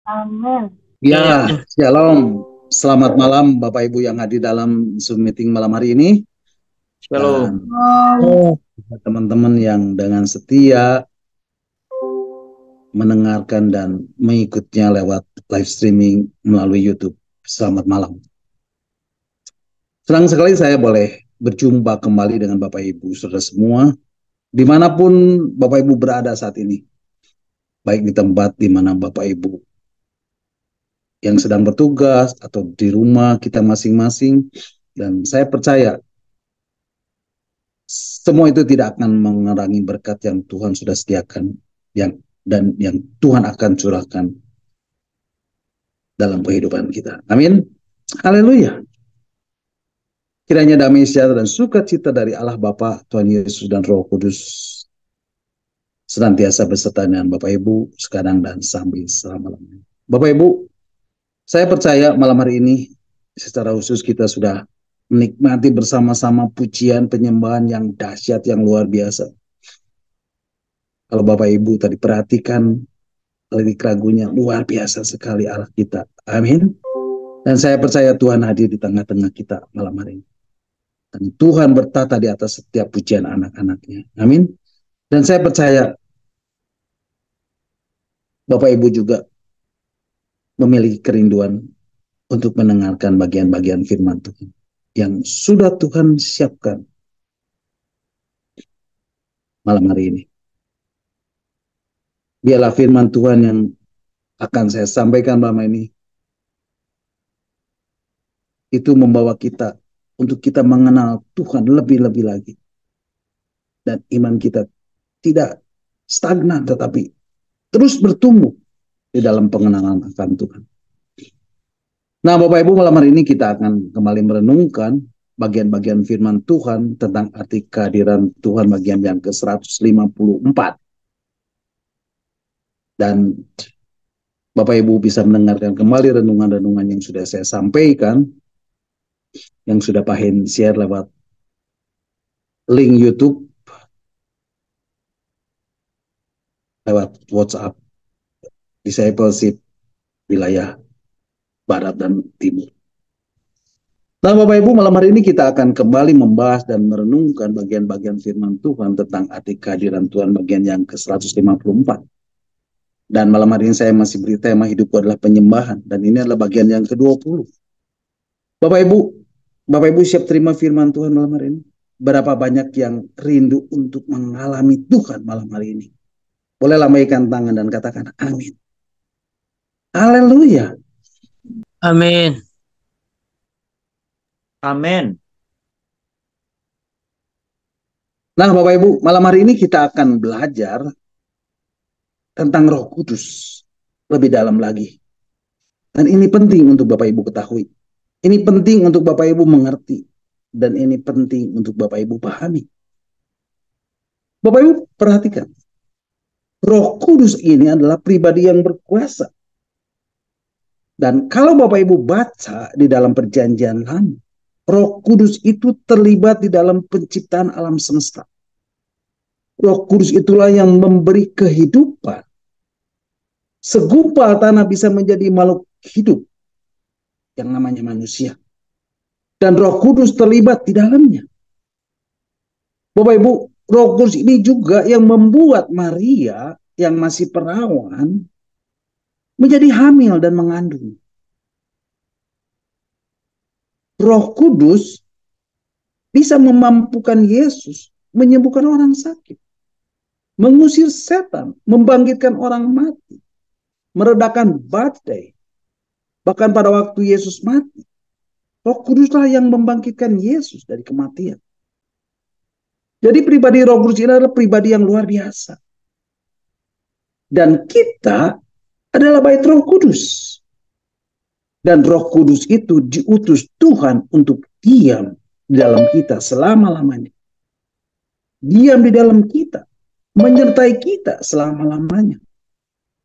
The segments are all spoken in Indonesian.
Amin. Ya, Amin. shalom. Selamat malam Bapak Ibu yang hadir dalam Zoom meeting malam hari ini. Shalom. Dan Oh, teman-teman yang dengan setia mendengarkan dan mengikutnya lewat live streaming melalui YouTube. Selamat malam. Senang sekali saya boleh berjumpa kembali dengan Bapak Ibu saudara semua. Dimanapun Bapak Ibu berada saat ini. Baik di tempat di mana Bapak Ibu yang sedang bertugas atau di rumah kita masing-masing. Dan saya percaya semua itu tidak akan mengurangi berkat yang Tuhan sudah sediakan dan yang Tuhan akan curahkan dalam kehidupan kita. Amin. Haleluya. Kiranya damai sejahtera dan sukacita dari Allah Bapa, Tuhan Yesus dan Roh Kudus senantiasa beserta dengan Bapak Ibu sekarang dan sampai selama-lamanya. Bapak Ibu, saya percaya malam hari ini secara khusus kita sudah menikmati bersama-sama pujian penyembahan yang dahsyat yang luar biasa. Kalau Bapak Ibu tadi perhatikan lirik lagunya luar biasa sekali Allah kita. Amin. Dan saya percaya Tuhan hadir di tengah-tengah kita malam hari ini. Dan Tuhan bertata di atas setiap pujian anak-anaknya. Amin. Dan saya percaya Bapak Ibu juga memiliki kerinduan untuk mendengarkan bagian-bagian firman Tuhan yang sudah Tuhan siapkan malam hari ini. Biarlah firman Tuhan yang akan saya sampaikan malam ini itu membawa kita untuk kita mengenal Tuhan lebih-lebih lagi. Dan iman kita tidak stagnan tetapi terus bertumbuh di dalam pengenalan akan Tuhan. Nah, Bapak Ibu, malam hari ini kita akan kembali merenungkan bagian-bagian firman Tuhan tentang arti kehadiran Tuhan bagian yang ke-154. Dan Bapak Ibu bisa mendengarkan kembali renungan-renungan yang sudah saya sampaikan, yang sudah Pak Hen share lewat link YouTube, lewat WhatsApp, discipleship wilayah Barat dan Timur. Nah, Bapak Ibu, malam hari ini kita akan kembali membahas dan merenungkan bagian-bagian firman Tuhan tentang arti kehadiran Tuhan bagian yang ke-154. Dan malam hari ini saya masih beri tema hidupku adalah penyembahan. Dan ini adalah bagian yang ke-20. Bapak Ibu, Bapak Ibu siap terima firman Tuhan malam hari ini? Berapa banyak yang rindu untuk mengalami Tuhan malam hari ini? Boleh lambaikan tangan dan katakan amin. Haleluya. Amin. amin. Nah, Bapak Ibu, malam hari ini kita akan belajar tentang Roh Kudus lebih dalam lagi. Dan ini penting untuk Bapak Ibu ketahui. Ini penting untuk Bapak Ibu mengerti. Dan ini penting untuk Bapak Ibu pahami. Bapak Ibu perhatikan. Roh Kudus ini adalah pribadi yang berkuasa. Dan kalau Bapak Ibu baca di dalam perjanjian lama, Roh Kudus itu terlibat di dalam penciptaan alam semesta. Roh Kudus itulah yang memberi kehidupan. Segumpal tanah bisa menjadi makhluk hidup yang namanya manusia. Dan Roh Kudus terlibat di dalamnya. Bapak Ibu, Roh Kudus ini juga yang membuat Maria yang masih perawan menjadi hamil dan mengandung. Roh Kudus bisa memampukan Yesus menyembuhkan orang sakit, mengusir setan, membangkitkan orang mati, meredakan badai. Bahkan pada waktu Yesus mati, Roh Kuduslah yang membangkitkan Yesus dari kematian. Jadi pribadi Roh Kudus ini adalah pribadi yang luar biasa. Dan kita adalah bait Roh Kudus. Dan Roh Kudus itu diutus Tuhan untuk diam di dalam kita selama-lamanya. Diam di dalam kita, menyertai kita selama-lamanya.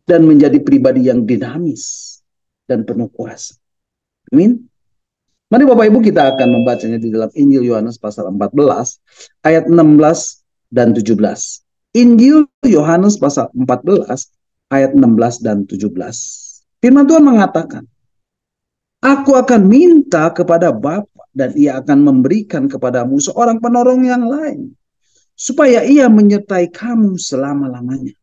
Dan menjadi pribadi yang dinamis dan penuh kuasa. Amin. Mari Bapak Ibu kita akan membacanya di dalam Injil Yohanes pasal 14 ayat 16 dan 17. Injil Yohanes pasal 14 ayat 16 dan 17. Firman Tuhan mengatakan, aku akan minta kepada Bapa dan ia akan memberikan kepadamu seorang penolong yang lain, supaya ia menyertai kamu selama-lamanya,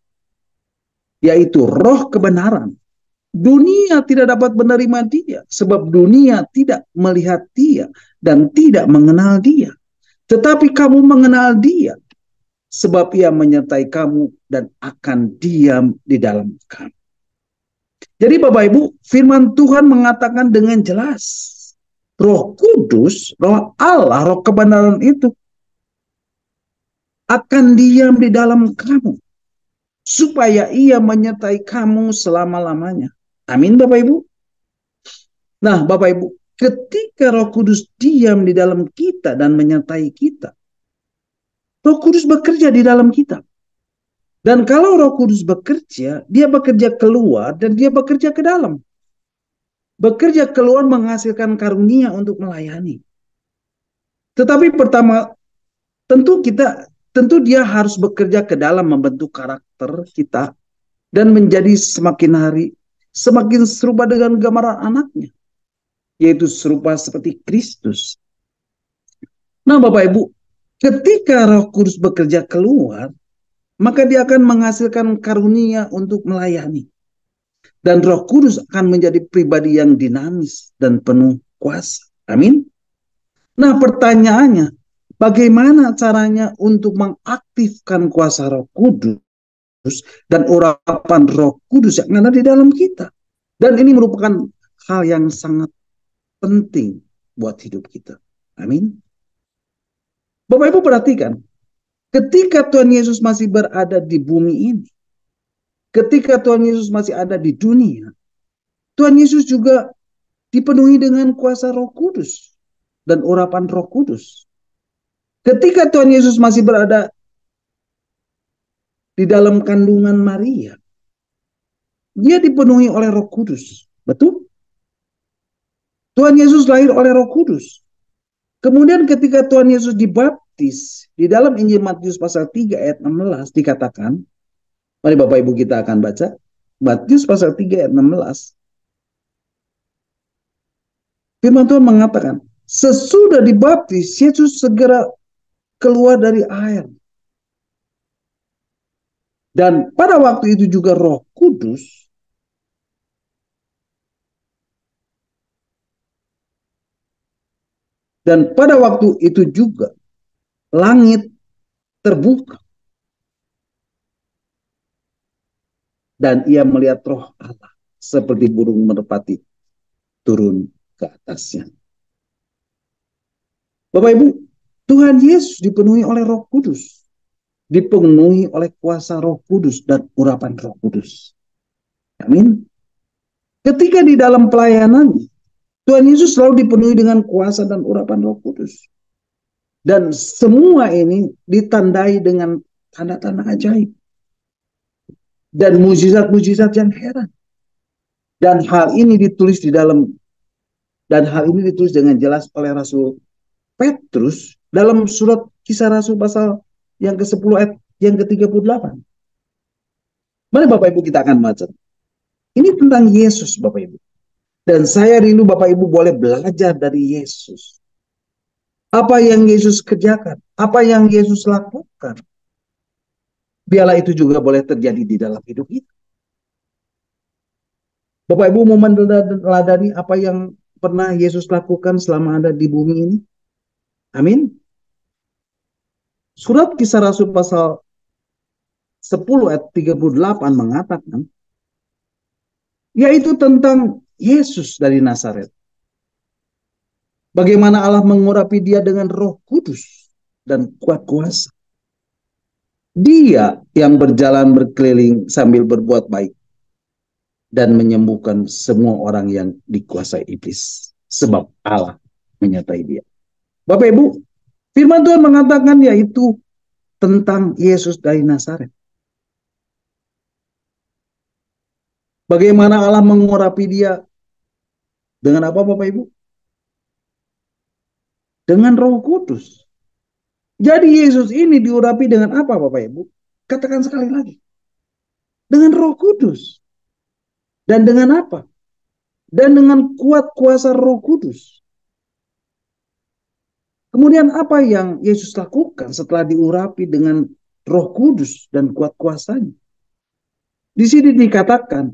yaitu roh kebenaran. Dunia tidak dapat menerima dia, sebab dunia tidak melihat dia dan tidak mengenal dia. Tetapi kamu mengenal dia, sebab ia menyertai kamu dan akan diam di dalam kamu. Jadi Bapak Ibu, firman Tuhan mengatakan dengan jelas, Roh Kudus, Roh Allah, Roh kebenaran itu akan diam di dalam kamu, supaya ia menyertai kamu selama-lamanya. Amin Bapak Ibu. Nah Bapak Ibu, ketika Roh Kudus diam di dalam kita dan menyertai kita, Roh Kudus bekerja di dalam kita. Dan kalau Roh Kudus bekerja, dia bekerja keluar dan dia bekerja ke dalam. Bekerja keluar menghasilkan karunia untuk melayani. Tetapi pertama, tentu dia harus bekerja ke dalam membentuk karakter kita dan menjadi semakin hari semakin serupa dengan gambaran anaknya, yaitu serupa seperti Kristus. Nah Bapak Ibu, ketika Roh Kudus bekerja keluar, maka dia akan menghasilkan karunia untuk melayani. Dan Roh Kudus akan menjadi pribadi yang dinamis dan penuh kuasa. Amin. Nah pertanyaannya, bagaimana caranya untuk mengaktifkan kuasa Roh Kudus dan urapan Roh Kudus yang ada di dalam kita? Dan ini merupakan hal yang sangat penting buat hidup kita. Amin. Bapak Ibu perhatikan, ketika Tuhan Yesus masih berada di bumi ini, ketika Tuhan Yesus masih ada di dunia, Tuhan Yesus juga dipenuhi dengan kuasa Roh Kudus dan urapan Roh Kudus. Ketika Tuhan Yesus masih berada di dalam kandungan Maria, dia dipenuhi oleh Roh Kudus. Betul? Tuhan Yesus lahir oleh Roh Kudus. Kemudian ketika Tuhan Yesus dibaptis, di dalam Injil Matius pasal 3 ayat 16 dikatakan, mari Bapak Ibu kita akan baca, Matius pasal 3 ayat 16. Firman Tuhan mengatakan, sesudah dibaptis, Yesus segera keluar dari air. Dan pada waktu itu juga Roh Kudus langit terbuka. Dan ia melihat Roh Allah seperti burung merpati turun ke atasnya. Bapak Ibu, Tuhan Yesus dipenuhi oleh Roh Kudus. Dipenuhi oleh kuasa Roh Kudus dan urapan Roh Kudus. Amin. Ketika di dalam pelayanannya, Tuhan Yesus selalu dipenuhi dengan kuasa dan urapan Roh Kudus. Dan semua ini ditandai dengan tanda-tanda ajaib. Dan mujizat-mujizat yang heran. Dan hal ini ditulis dengan jelas oleh Rasul Petrus dalam surat Kisah Rasul pasal yang ke-10 ayat yang ke-38. Mari Bapak Ibu kita akan baca. Ini tentang Yesus Bapak Ibu. Dan saya rindu Bapak Ibu boleh belajar dari Yesus. Apa yang Yesus kerjakan, apa yang Yesus lakukan. Biarlah itu juga boleh terjadi di dalam hidup kita. Bapak Ibu mau meneladani apa yang pernah Yesus lakukan selama ada di bumi ini? Amin. Surat Kisah Rasul pasal 10 ayat 38 mengatakan, yaitu tentang Yesus dari Nazaret. Bagaimana Allah mengurapi dia dengan Roh Kudus dan kuat kuasa. Dia yang berjalan berkeliling sambil berbuat baik dan menyembuhkan semua orang yang dikuasai iblis, sebab Allah menyertai dia. Bapak Ibu, firman Tuhan mengatakan yaitu tentang Yesus dari Nazaret. Bagaimana Allah mengurapi dia dengan apa Bapak Ibu? Dengan Roh Kudus. Jadi Yesus ini diurapi dengan apa Bapak Ibu? Katakan sekali lagi. Dengan Roh Kudus. Dan dengan apa? Dan dengan kuat kuasa Roh Kudus. Kemudian apa yang Yesus lakukan setelah diurapi dengan Roh Kudus dan kuat kuasanya? Di sini dikatakan,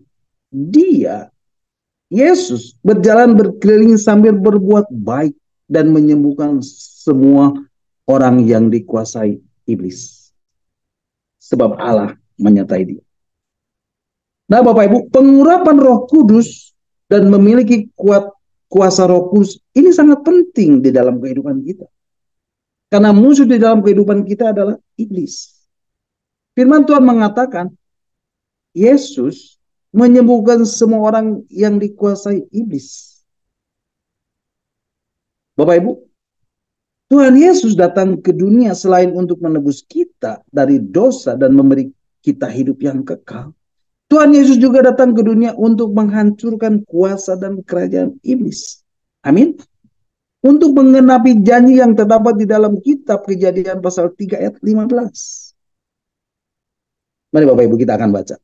Yesus berjalan berkeliling sambil berbuat baik dan menyembuhkan semua orang yang dikuasai iblis. Sebab Allah menyertai dia. Nah Bapak Ibu, pengurapan Roh Kudus dan memiliki kuasa Roh Kudus ini sangat penting di dalam kehidupan kita. Karena musuh di dalam kehidupan kita adalah iblis. Firman Tuhan mengatakan, Yesus menyembuhkan semua orang yang dikuasai iblis. Bapak Ibu, Tuhan Yesus datang ke dunia selain untuk menebus kita dari dosa dan memberi kita hidup yang kekal. Tuhan Yesus juga datang ke dunia untuk menghancurkan kuasa dan kerajaan iblis. Amin. Untuk menggenapi janji yang terdapat di dalam kitab Kejadian pasal 3 ayat 15. Mari Bapak Ibu kita akan baca.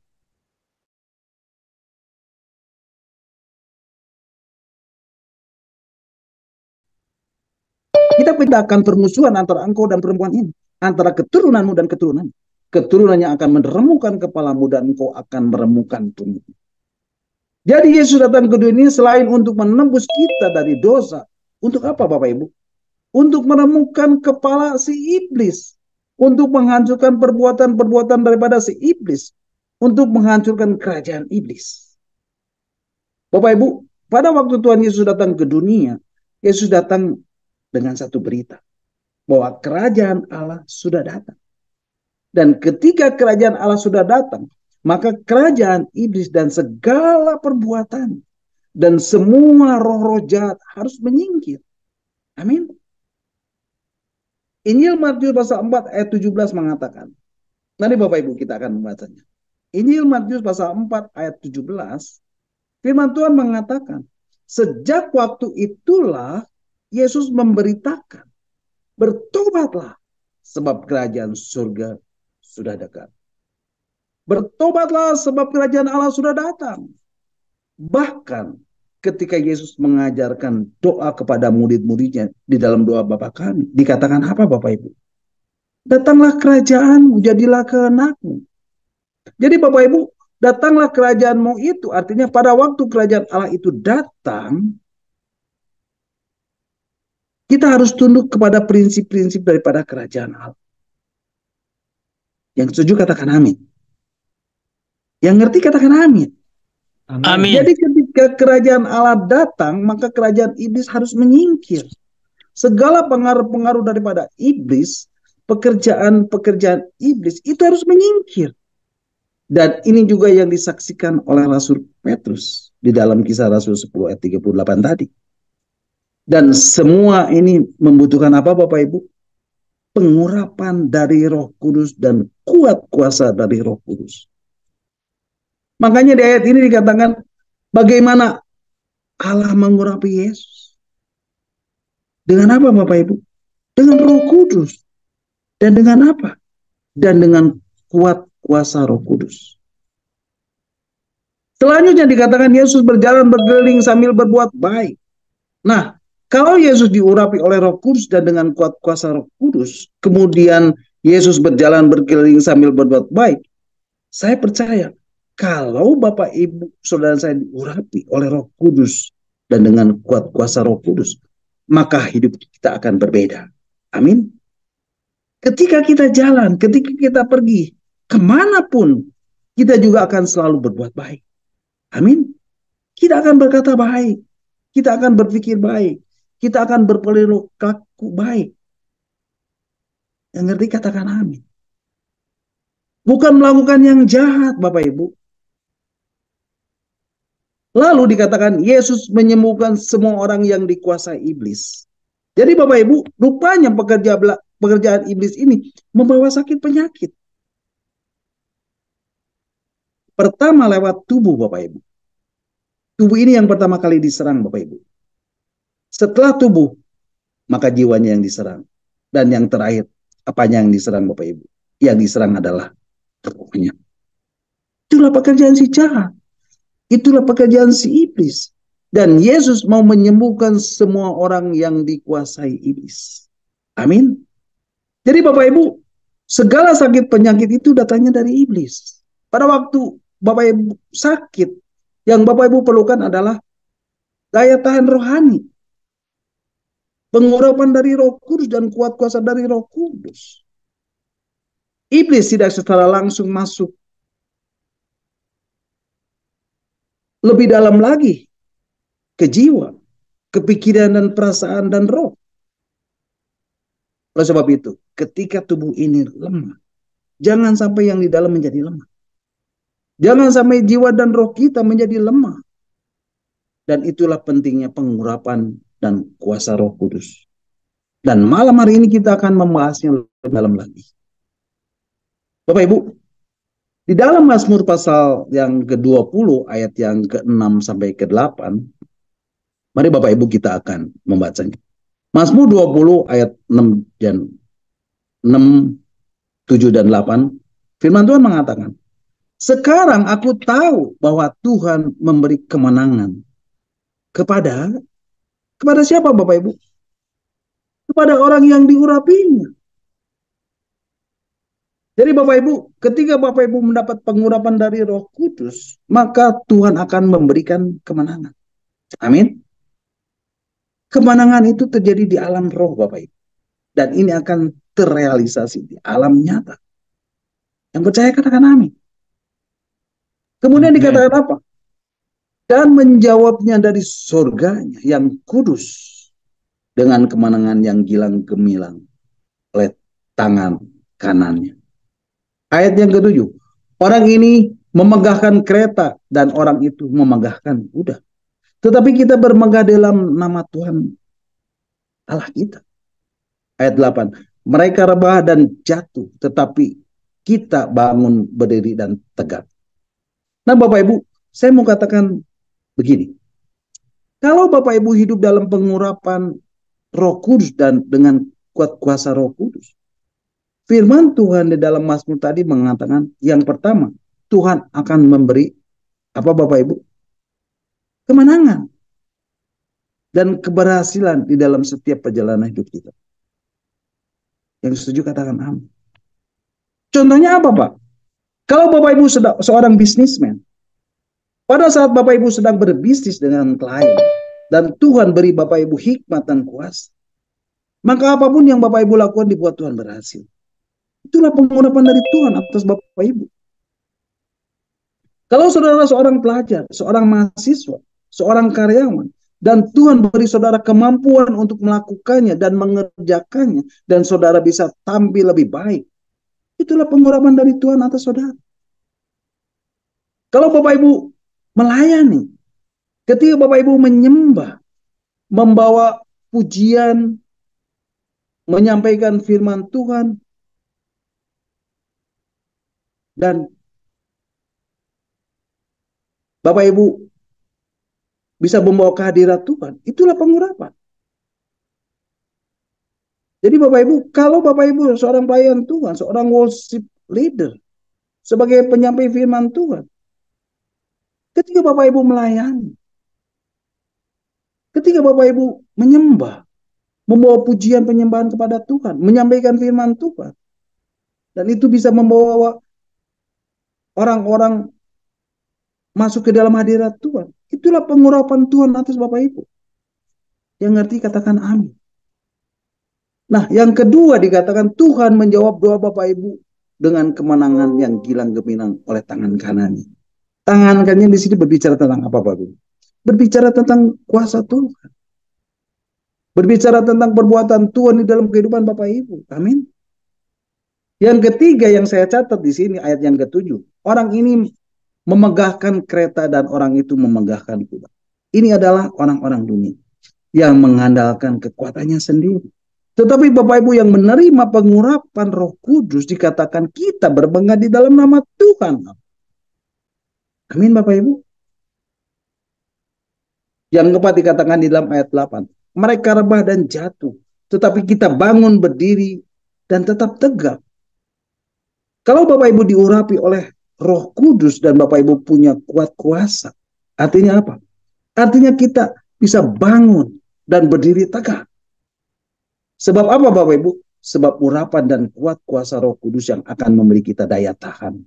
Kita akan permusuhan antara engkau dan perempuan ini, antara keturunanmu dan keturunannya. Keturunannya akan meremukan kepalamu dan engkau akan meremukan punggungmu. Jadi Yesus datang ke dunia selain untuk menembus kita dari dosa. Untuk apa Bapak Ibu? Untuk meremukan kepala si iblis. Untuk menghancurkan perbuatan-perbuatan daripada si iblis. Untuk menghancurkan kerajaan iblis. Bapak Ibu, pada waktu Tuhan Yesus datang ke dunia, Yesus datang dengan satu berita. Bahwa kerajaan Allah sudah datang. Dan ketika kerajaan Allah sudah datang, maka kerajaan iblis dan segala perbuatan dan semua roh-roh jahat harus menyingkir. Amin. Injil Matius pasal 4 ayat 17 mengatakan. Nanti Bapak Ibu kita akan membacanya. Injil Matius pasal 4 ayat 17. Firman Tuhan mengatakan. Sejak waktu itulah Yesus memberitakan. Bertobatlah. Sebab kerajaan surga sudah dekat. Bertobatlah sebab kerajaan Allah sudah datang. Bahkan ketika Yesus mengajarkan doa kepada murid-muridnya di dalam doa Bapa kami, dikatakan apa Bapak Ibu? Datanglah kerajaanmu, jadilah kehendakmu. Jadi Bapak Ibu, datanglah kerajaanmu itu artinya pada waktu kerajaan Allah itu datang, kita harus tunduk kepada prinsip-prinsip daripada kerajaan Allah. Yang setuju katakan amin. Yang ngerti katakan amin. Amin. Jadi ketika kerajaan Allah datang, maka kerajaan iblis harus menyingkir. Segala pengaruh-pengaruh daripada iblis, pekerjaan-pekerjaan iblis itu harus menyingkir. Dan ini juga yang disaksikan oleh Rasul Petrus di dalam Kisah Rasul 10 ayat 38 tadi. Dan semua ini membutuhkan apa Bapak Ibu? Pengurapan dari Roh Kudus dan kuat kuasa dari Roh Kudus. Makanya di ayat ini dikatakan bagaimana Allah mengurapi Yesus. Dengan apa Bapak Ibu? Dengan Roh Kudus. Dan dengan apa? Dan dengan kuat kuasa Roh Kudus. Selanjutnya dikatakan Yesus berjalan berkeliling sambil berbuat baik. Nah, kalau Yesus diurapi oleh Roh Kudus dan dengan kuat kuasa Roh Kudus, kemudian Yesus berjalan berkeliling sambil berbuat baik, saya percaya kalau Bapak Ibu saudara saya diurapi oleh Roh Kudus dan dengan kuat kuasa Roh Kudus, maka hidup kita akan berbeda. Amin. Ketika kita jalan, ketika kita pergi, kemanapun, kita juga akan selalu berbuat baik. Amin. Kita akan berkata baik. Kita akan berpikir baik. Kita akan berperilaku baik. Yang ngerti katakan amin. Bukan melakukan yang jahat Bapak Ibu. Lalu dikatakan Yesus menyembuhkan semua orang yang dikuasai iblis. Jadi Bapak Ibu, rupanya pekerjaan iblis ini membawa sakit penyakit. Pertama lewat tubuh Bapak Ibu. Tubuh ini yang pertama kali diserang Bapak Ibu. Setelah tubuh, maka jiwanya yang diserang. Dan yang terakhir, apanya yang diserang Bapak Ibu? Yang diserang adalah rohnya. Itulah pekerjaan si jahat. Itulah pekerjaan si iblis. Dan Yesus mau menyembuhkan semua orang yang dikuasai iblis. Amin. Jadi Bapak Ibu, segala sakit penyakit itu datangnya dari iblis. Pada waktu Bapak Ibu sakit, yang Bapak Ibu perlukan adalah daya tahan rohani. Pengurapan dari Roh Kudus dan kuat kuasa dari Roh Kudus. Iblis tidak secara langsung masuk lebih dalam lagi ke jiwa, kepikiran dan perasaan dan roh. Oleh sebab itu, ketika tubuh ini lemah, jangan sampai yang di dalam menjadi lemah. Jangan sampai jiwa dan roh kita menjadi lemah. Dan itulah pentingnya pengurapan dan kuasa Roh Kudus. Dan malam hari ini kita akan membahasnya lebih dalam lagi. Bapak Ibu, di dalam Mazmur pasal yang ke-20 ayat yang ke-6 sampai ke-8, mari Bapak Ibu kita akan membacanya. Mazmur 20 ayat 6 dan 6, 7 dan 8, firman Tuhan mengatakan, sekarang aku tahu bahwa Tuhan memberi kemenangan kepada siapa Bapak Ibu? Kepada orang yang diurapinya. Jadi Bapak Ibu, ketika Bapak Ibu mendapat pengurapan dari Roh Kudus, maka Tuhan akan memberikan kemenangan. Amin. Kemenangan itu terjadi di alam roh Bapak Ibu. Dan ini akan terrealisasi di alam nyata. Yang percaya katakan amin. Kemudian dikatakan apa? Dan menjawabnya dari surganya yang kudus dengan kemenangan yang gilang gemilang oleh tangan kanannya. Ayat yang ke-7. Orang ini memegahkan kereta dan orang itu memegahkan kuda. Tetapi kita bermegah dalam nama Tuhan Allah kita. Ayat 8. Mereka rebah dan jatuh, tetapi kita bangun berdiri dan tegak. Nah Bapak Ibu, saya mau katakan begini. Kalau Bapak Ibu hidup dalam pengurapan Roh Kudus dan dengan kuat kuasa Roh Kudus, firman Tuhan di dalam Mazmur tadi mengatakan yang pertama, Tuhan akan memberi apa Bapak Ibu? Kemenangan dan keberhasilan di dalam setiap perjalanan hidup kita. Yang setuju katakan amin. Contohnya apa Pak? Kalau Bapak Ibu seorang bisnismen, pada saat Bapak Ibu sedang berbisnis dengan klien, dan Tuhan beri Bapak Ibu hikmat dan kuasa, maka apapun yang Bapak Ibu lakukan dibuat Tuhan berhasil. Itulah pengurapan dari Tuhan atas Bapak Ibu. Kalau saudara seorang pelajar, seorang mahasiswa, seorang karyawan, dan Tuhan beri saudara kemampuan untuk melakukannya dan mengerjakannya, dan saudara bisa tampil lebih baik, itulah pengurapan dari Tuhan atas saudara. Kalau Bapak Ibu melayani, ketika Bapak Ibu menyembah, membawa pujian, menyampaikan firman Tuhan, dan Bapak Ibu bisa membawa kehadirat Tuhan, itulah pengurapan. Jadi Bapak Ibu, kalau Bapak Ibu seorang pelayan Tuhan, seorang worship leader, sebagai penyampai firman Tuhan, ketika Bapak Ibu melayani, ketika Bapak Ibu menyembah, membawa pujian penyembahan kepada Tuhan, menyampaikan firman Tuhan, dan itu bisa membawa orang-orang masuk ke dalam hadirat Tuhan. Itulah pengurapan Tuhan atas Bapak Ibu. Yang ngerti katakan amin. Nah, yang kedua dikatakan Tuhan menjawab doa Bapak Ibu dengan kemenangan yang gilang gemilang oleh tangan kanannya. Tangan kanannya di sini berbicara tentang apa Bapak Ibu? Berbicara tentang kuasa Tuhan. Berbicara tentang perbuatan Tuhan di dalam kehidupan Bapak Ibu. Amin. Yang ketiga yang saya catat di sini ayat yang ke-7. Orang ini memegahkan kereta dan orang itu memegahkan kuda. Ini adalah orang-orang dunia yang mengandalkan kekuatannya sendiri. Tetapi Bapak Ibu yang menerima pengurapan Roh Kudus dikatakan kita berbangga di dalam nama Tuhan. Amin Bapak Ibu. Yang keempat dikatakan di dalam ayat 8. Mereka rebah dan jatuh, tetapi kita bangun berdiri dan tetap tegak. Kalau Bapak Ibu diurapi oleh Roh Kudus dan Bapak Ibu punya kuat kuasa, Artinya apa? Artinya kita bisa bangun dan berdiri tegak. Sebab apa Bapak Ibu? Sebab urapan dan kuat kuasa Roh Kudus yang akan memberi kita daya tahan.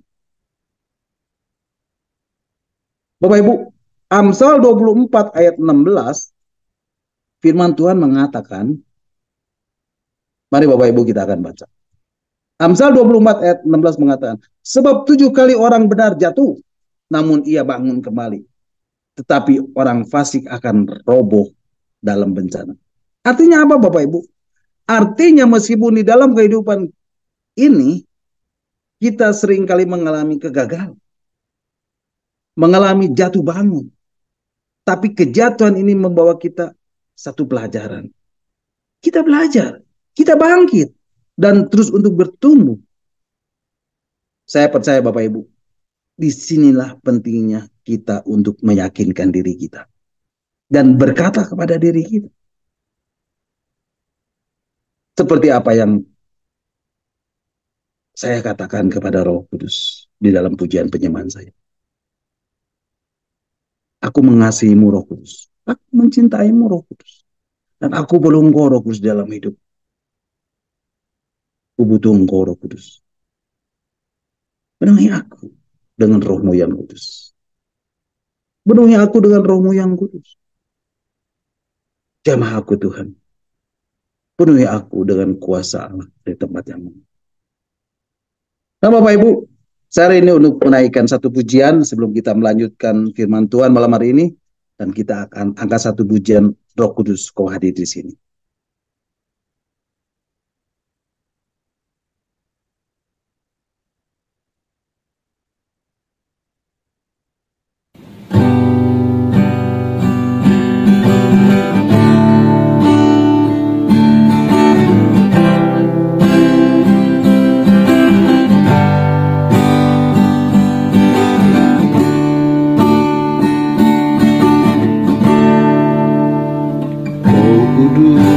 Bapak Ibu, Amsal 24 ayat 16, firman Tuhan mengatakan, mari Bapak Ibu kita akan baca. Amsal 24 ayat 16 mengatakan, sebab 7 kali orang benar jatuh, namun ia bangun kembali. Tetapi orang fasik akan roboh dalam bencana. Artinya apa Bapak Ibu? Artinya meskipun di dalam kehidupan ini, kita seringkali mengalami kegagalan, mengalami jatuh bangun. Tapi kejatuhan ini membawa kita satu pelajaran. Kita belajar, kita bangkit, dan terus untuk bertumbuh. Saya percaya Bapak Ibu, disinilah pentingnya kita untuk meyakinkan diri kita. Dan berkata kepada diri kita. Seperti apa yang saya katakan kepada Roh Kudus di dalam pujian penyembahan saya. Aku mengasihimu Roh Kudus. Aku mencintaimu Roh Kudus. Dan aku perlu engkau Roh Kudus dalam hidup. Aku butuh engkau Roh Kudus. Penuhi aku dengan rohmu yang kudus. Penuhi aku dengan rohmu yang kudus. Jamah aku Tuhan. Penuhi aku dengan kuasa Allah di tempat yang mana. Nah Bapak Ibu, saya hari ini untuk menaikkan satu pujian sebelum kita melanjutkan firman Tuhan malam hari ini. Dan kita akan angkat satu pujian Roh Kudus kau hadir di sini. Roh Kudus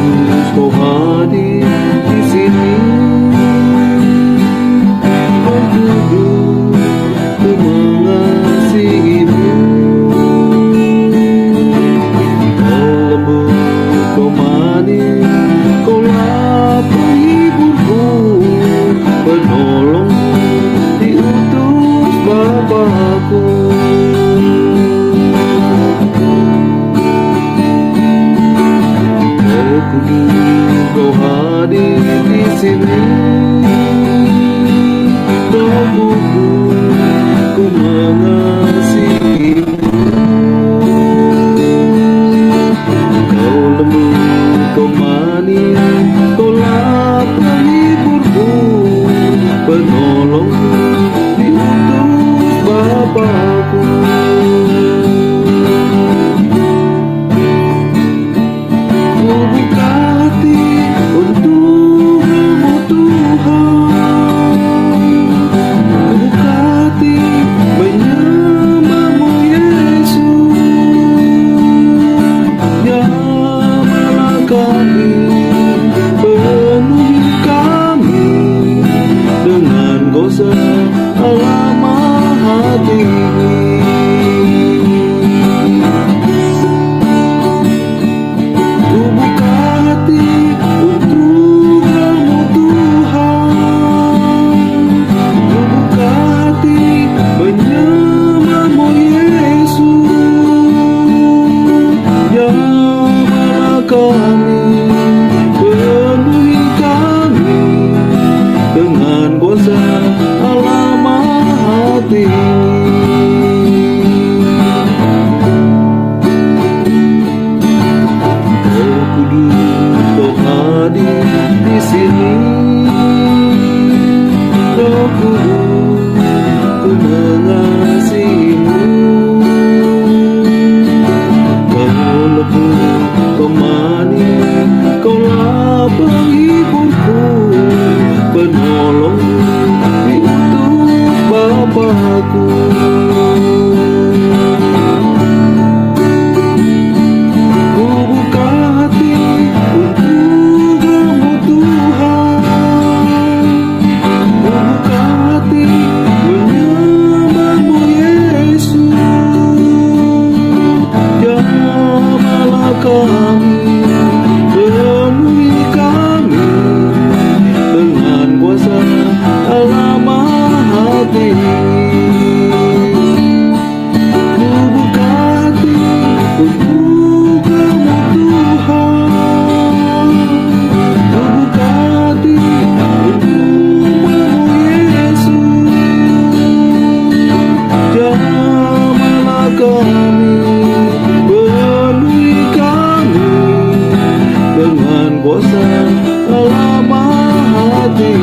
bosan lama hati.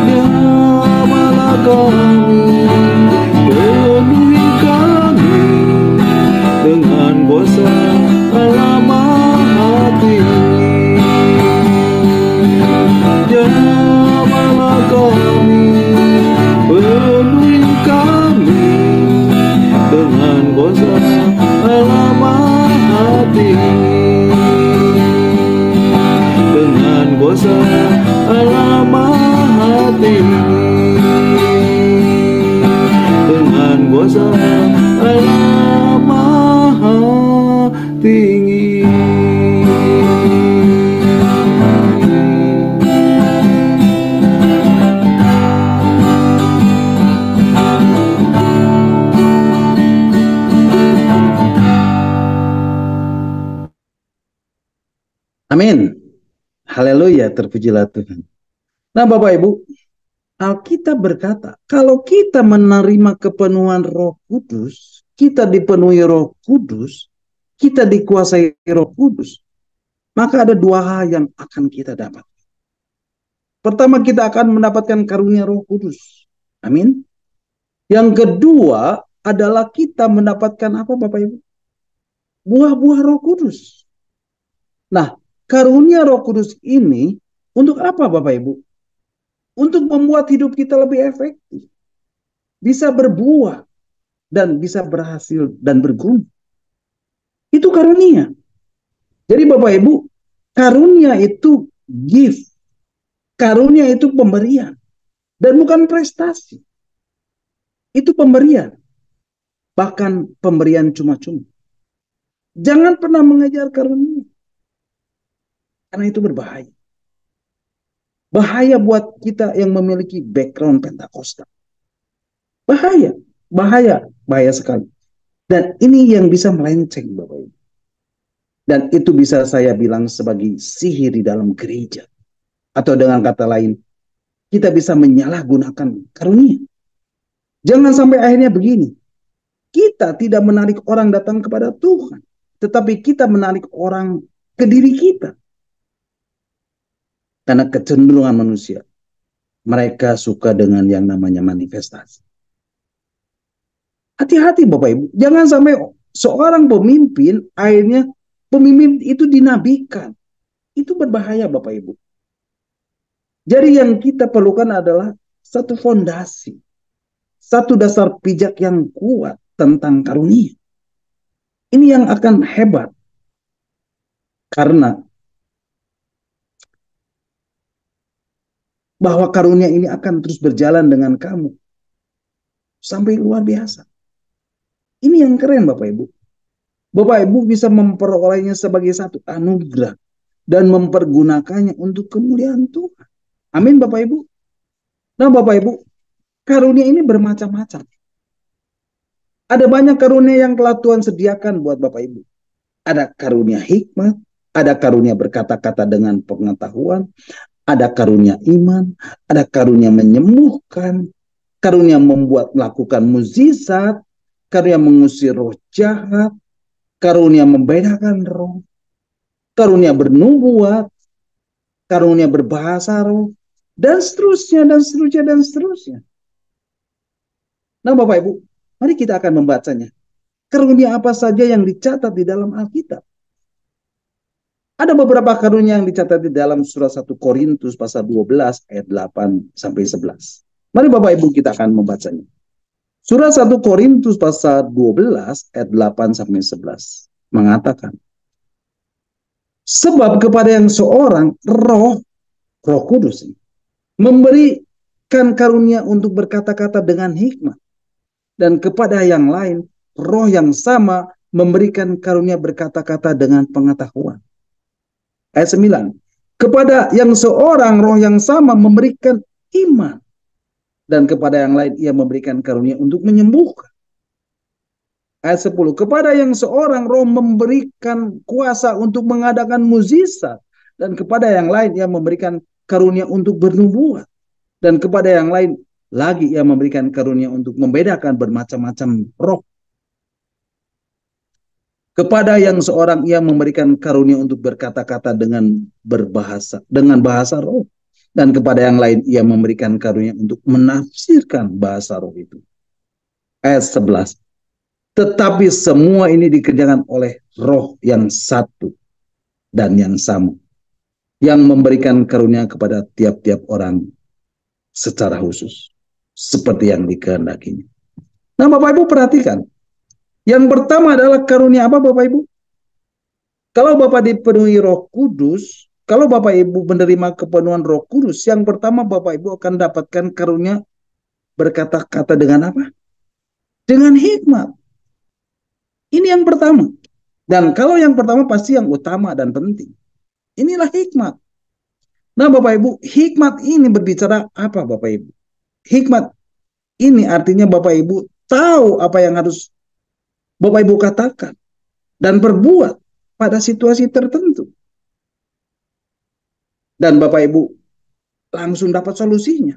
Ya malah kami, penuhi kami dengan bosan lama hati. Ya malah kami, penuhi kami dengan bosan lama hati. Dengan bosan lama hati. Dengan bosan lama hati. Amin. Haleluya, terpujilah Tuhan. Nah, Bapak Ibu, Alkitab berkata, kalau kita menerima kepenuhan Roh Kudus, kita dipenuhi Roh Kudus, kita dikuasai Roh Kudus, maka ada dua hal yang akan kita dapat. Pertama, kita akan mendapatkan karunia Roh Kudus. Amin. Yang kedua adalah kita mendapatkan apa, Bapak Ibu? Buah-buah Roh Kudus. Nah, karunia Roh Kudus ini untuk apa, Bapak Ibu? Untuk membuat hidup kita lebih efektif, bisa berbuah, dan bisa berhasil dan berguna. Itu karunia. Jadi Bapak Ibu, karunia itu gift. Karunia itu pemberian. Dan bukan prestasi. Itu pemberian. Bahkan pemberian cuma-cuma. Jangan pernah mengejar karunia. Karena itu berbahaya. Bahaya buat kita yang memiliki background Pentakosta. Bahaya, bahaya sekali. Dan ini yang bisa melenceng, Bapak Ibu. Dan itu bisa saya bilang sebagai sihir di dalam gereja. Atau dengan kata lain, kita bisa menyalahgunakan karunia. Jangan sampai akhirnya begini. Kita tidak menarik orang datang kepada Tuhan. Tetapi kita menarik orang ke diri kita. Karena kecenderungan manusia, mereka suka dengan yang namanya manifestasi. Hati-hati Bapak Ibu, jangan sampai seorang pemimpin akhirnya pemimpin itu dinabikan. Itu berbahaya Bapak Ibu. Jadi yang kita perlukan adalah satu fondasi, satu dasar pijak yang kuat tentang karunia. Ini yang akan hebat. Karena bahwa karunia ini akan terus berjalan dengan kamu sampai luar biasa. Ini yang keren Bapak Ibu. Bapak Ibu bisa memperolehnya sebagai satu anugerah dan mempergunakannya untuk kemuliaan Tuhan. Amin Bapak Ibu. Nah Bapak Ibu, karunia ini bermacam-macam. Ada banyak karunia yang telah Tuhan sediakan buat Bapak Ibu. Ada karunia hikmat, ada karunia berkata-kata dengan pengetahuan, ada karunia iman, ada karunia menyembuhkan, karunia membuat melakukan mukjizat, karunia mengusir roh jahat, karunia membedakan roh, karunia bernubuat, karunia berbahasa roh, dan seterusnya, dan seterusnya, dan seterusnya. Nah Bapak Ibu, mari kita akan membacanya. Karunia apa saja yang dicatat di dalam Alkitab? Ada beberapa karunia yang dicatat di dalam surat 1 Korintus pasal 12 ayat 8 sampai 11. Mari Bapak Ibu kita akan membacanya. Surat 1 Korintus pasal 12 ayat 8 sampai 11 mengatakan, sebab kepada yang seorang Roh Kudus memberikan karunia untuk berkata-kata dengan hikmat, dan kepada yang lain Roh yang sama memberikan karunia berkata-kata dengan pengetahuan. Ayat 9. Kepada yang seorang Roh yang sama memberikan iman, dan kepada yang lain ia memberikan karunia untuk menyembuhkan. Ayat 10. Kepada yang seorang Roh memberikan kuasa untuk mengadakan mukjizat, dan kepada yang lain ia memberikan karunia untuk bernubuat, dan kepada yang lain lagi ia memberikan karunia untuk membedakan bermacam-macam roh. Kepada yang seorang ia memberikan karunia untuk berkata-kata dengan bahasa roh. Dan kepada yang lain ia memberikan karunia untuk menafsirkan bahasa roh itu. Ayat 11. Tetapi semua ini dikerjakan oleh roh yang satu dan yang sama, yang memberikan karunia kepada tiap-tiap orang secara khusus, seperti yang dikehendakinya. Nah, Bapak Ibu perhatikan, yang pertama adalah karunia apa, Bapak Ibu? Kalau Bapak dipenuhi Roh Kudus, kalau Bapak Ibu menerima kepenuhan Roh Kudus, yang pertama Bapak Ibu akan dapatkan karunia berkata-kata dengan apa? Dengan hikmat. Ini yang pertama. Dan kalau yang pertama pasti yang utama dan penting. Inilah hikmat. Nah, Bapak Ibu, hikmat ini berbicara apa, Bapak Ibu? Hikmat ini artinya Bapak Ibu tahu apa yang harus Bapak Ibu katakan dan perbuat pada situasi tertentu. Dan Bapak Ibu langsung dapat solusinya.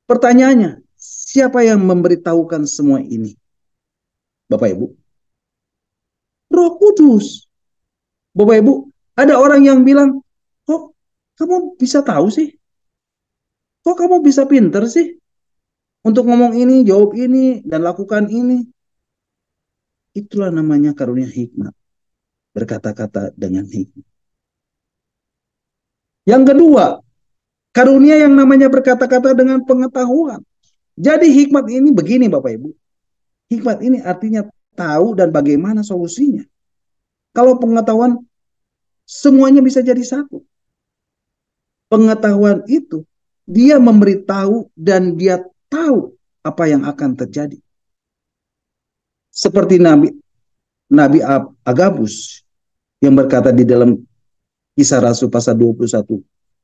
Pertanyaannya, siapa yang memberitahukan semua ini? Bapak Ibu, Roh Kudus. Bapak Ibu, ada orang yang bilang, kok kamu bisa tahu sih? Kok kamu bisa pinter sih? Untuk ngomong ini, jawab ini, dan lakukan ini. Itulah namanya karunia hikmat. Berkata-kata dengan hikmat. Yang kedua, karunia yang namanya berkata-kata dengan pengetahuan. Jadi hikmat ini begini Bapak Ibu. Hikmat ini artinya tahu dan bagaimana solusinya. Kalau pengetahuan, semuanya bisa jadi satu. Pengetahuan itu, dia memberitahu dan dia tahu apa yang akan terjadi. Seperti Nabi Agabus yang berkata di dalam Kisah Rasul pasal 21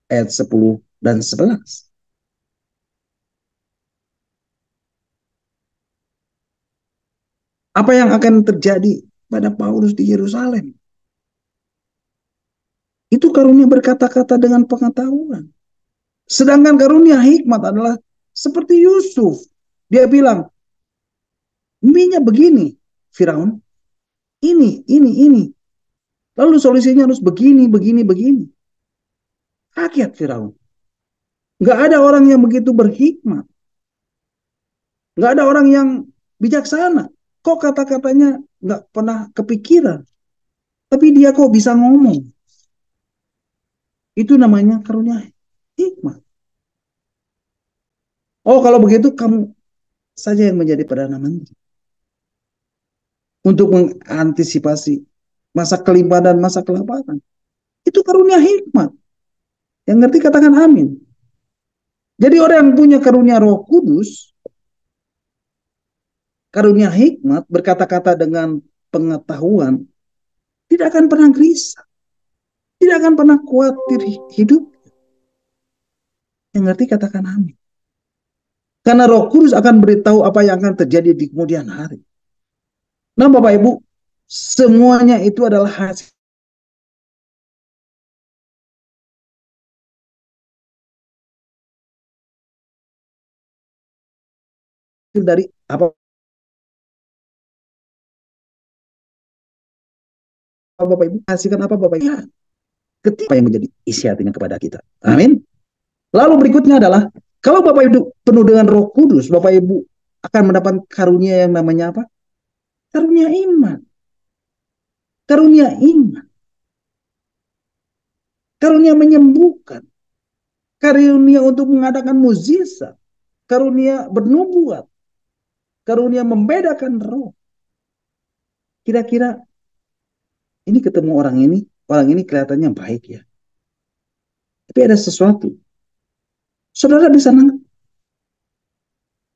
ayat 10 dan 11. Apa yang akan terjadi pada Paulus di Yerusalem? Itu karunia berkata-kata dengan pengetahuan. Sedangkan karunia hikmat adalah seperti Yusuf. Dia bilang, mimpinya begini, Firaun. Ini. Lalu solusinya harus begini, begini, begini. Kaget Firaun. Nggak ada orang yang begitu berhikmat. Nggak ada orang yang bijaksana. Kok kata-katanya nggak pernah kepikiran. Tapi dia kok bisa ngomong. Itu namanya karunia hikmat. Oh, kalau begitu kamu saja yang menjadi Perdana Menteri. Untuk mengantisipasi masa kelimpahan dan masa kelaparan. Itu karunia hikmat. Yang ngerti katakan amin. Jadi orang yang punya karunia Roh Kudus, karunia hikmat, berkata-kata dengan pengetahuan, tidak akan pernah gelisah. Tidak akan pernah khawatir hidup. Yang ngerti katakan amin. Karena Roh Kudus akan beritahu apa yang akan terjadi di kemudian hari. Nah Bapak Ibu, semuanya itu adalah hasil dari apa Bapak Ibu, hasilkan apa Bapak Ibu? Ya, ketika yang menjadi isi hatinya kepada kita. Amin. Lalu berikutnya adalah, kalau Bapak Ibu penuh dengan Roh Kudus, Bapak Ibu akan mendapat karunia yang namanya apa? Karunia iman. Karunia iman. Karunia menyembuhkan. Karunia untuk mengadakan mukjizat. Karunia bernubuat. Karunia membedakan roh. Kira-kira ini ketemu orang ini kelihatannya baik ya. Tapi ada sesuatu. Saudara bisa nangkep.